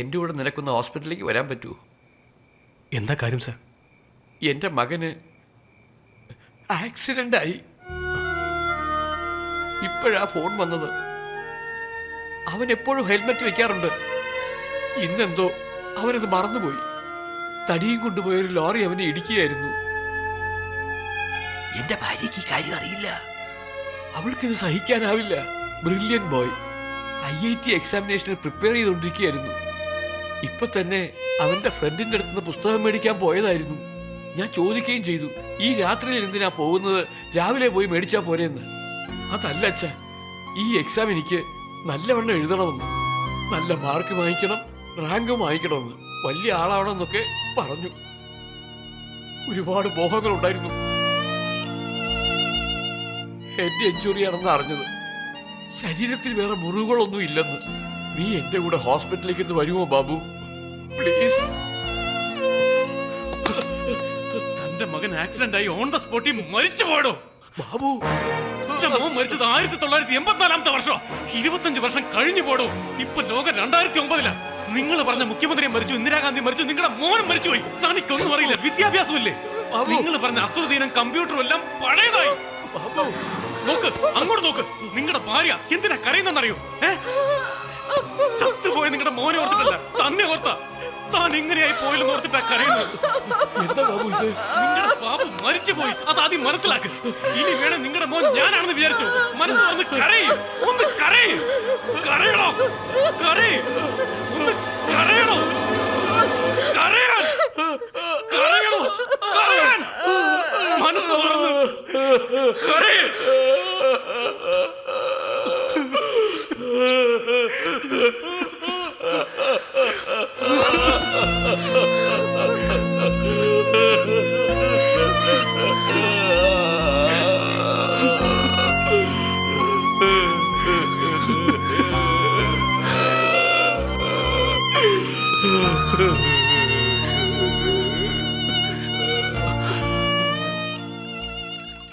എൻ്റെ കൂടെ നിനക്കൊന്ന് ഹോസ്പിറ്റലിലേക്ക് വരാൻ പറ്റുമോ? എന്താ കാര്യം സാർ? എൻ്റെ മകന് ആക്സിഡൻ്റായി. ഇപ്പോഴാ ഫോൺ വന്നത്. അവൻ എപ്പോഴും ഹെൽമെറ്റ് വെക്കാറുണ്ട്. ഇന്നെന്തോ അവനത് മറന്നുപോയി. തടിയും കൊണ്ടുപോയൊരു ലോറി അവനെ ഇടിക്കുകയായിരുന്നു. എന്റെ ഭാര്യയ്ക്ക് ഈ കാര്യം അറിയില്ല. അവൾക്കിത് സഹിക്കാനാവില്ല. Brilliant boy. IIT എക്സാമിനേഷന് പ്രിപ്പയർ ചെയ്തുകൊണ്ടിരിക്കുകയായിരുന്നു. ഇപ്പൊ തന്നെ അവന്റെ ഫ്രണ്ടിന്റെ അടുത്ത് നിന്ന് പുസ്തകം മേടിക്കാൻ പോയതായിരുന്നു. ഞാൻ ചോദിക്കുകയും ചെയ്തു, ഈ രാത്രിയിൽ എന്തിനാ പോകുന്നത്, രാവിലെ പോയി മേടിച്ചാ പോരെന്ന്. അതല്ല അച്ഛാ, ഈ എക്സാം എനിക്ക് നല്ലവണ്ണം എഴുതണമെന്ന്, നല്ല മാർക്ക് വാങ്ങിക്കണം, റാങ്കും വാങ്ങിക്കണമെന്ന്, വലിയ ആളാവണമെന്നൊക്കെ പറഞ്ഞു. ഒരുപാട് മോഹങ്ങളുണ്ടായിരുന്നു. ഹെഡ് ഇഞ്ചുറിയാണെന്ന് അറിഞ്ഞത്. ശരീരത്തിൽ വേറെ മുറിവുകളൊന്നും ഇല്ലെന്ന്. നീ എന്റെ കൂടെ ഹോസ്പിറ്റലിലേക്ക് ഒന്ന് വരുമോ ബാബു, പ്ലീസ്? തന്റെ മകൻ ആക്സിഡന്റ് ആയി ഓൺ ദ സ്പോട്ടിൽ മരിച്ചു പോടോ ബാബു. മോൻ മരിച്ചത് 1984 വർഷം. 25 വർഷം കഴിഞ്ഞു പോടോ. ഇപ്പൊ ലോകം 2009. നിങ്ങൾ പറഞ്ഞ മുഖ്യമന്ത്രിയെ മരിച്ചു, ഇന്ദിരാഗാന്ധി മരിച്ചു, നിങ്ങളുടെ മോനും മരിച്ചുപോയി. തനിക്കൊന്നും അറിയില്ല, വിദ്യാഭ്യാസമില്ലേ? നിങ്ങൾ പറഞ്ഞ അസ്ത്രദീനം കമ്പ്യൂട്ടറും എല്ലാം പഴയതായി. നോക്ക്, അങ്ങോട്ട് നോക്ക്. നിങ്ങളുടെ ഭാര്യ എന്തിനാ കരയുന്നറിയോ? ചത്തുപോയ നിങ്ങളുടെ മോനെ ഓർത്തിട്ടല്ല, തന്നെ ഓർത്ത. താൻ ഇങ്ങനെയായി പോയില്ലെന്ന് ഓർത്തിട്ടാ കരയുന്നത്. നിങ്ങളുടെ ബാബു മരിച്ചുപോയി, അത് ആദ്യം മനസ്സിലാക്ക്. ഇനി വേണം നിങ്ങളുടെ മോൻ ഞാനാണെന്ന് വിചാരിച്ചോ? മനസ്സ് ഒന്ന് കരയും, ഒന്ന് കരയും. കരയണോ? കരയും, ഒന്ന് കരയണോ? കരയാൻ, കരയണോ? കരയാൻ, മനസ്സ് തുറന്ന് കരയും.